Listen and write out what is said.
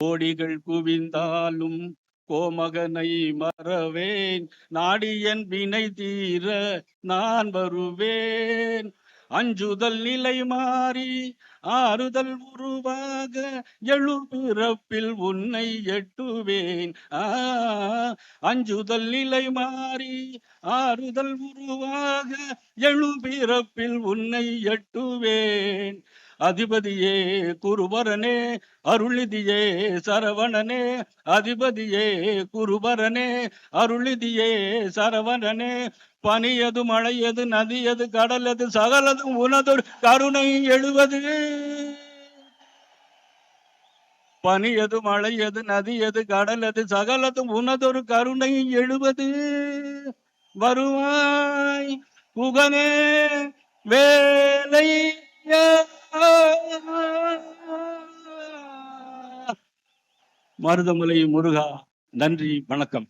கோடிகள் குவிந்தாலும் கோமகனை மறவேன், நாடியன் வினை தீர நான் வருவேன். அஞ்சுதல் நிலை மாறி ஆறுதல் உருவாக எழுபிறப்பில் உன்னை எட்டுவேன். அஞ்சுதல் நிலை மாறி ஆறுதல் உருவாக எழுபிறப்பில் உன்னை எட்டுவேன். அதிபதியே குருபரனே அருளிதியே சரவணனே, அதிபதியே குருபரனே அருளிதியே சரவணனே. பனியது மழையது நதியது கடலது சகலதும் உனதொரு கருணை எழுவது. பனியது மழையது நதியது கடலது சகலதும் உனதொரு கருணை எழுவது. வருவாய் குகனே வேலை மருதமலை முருகா. நன்றி, வணக்கம்.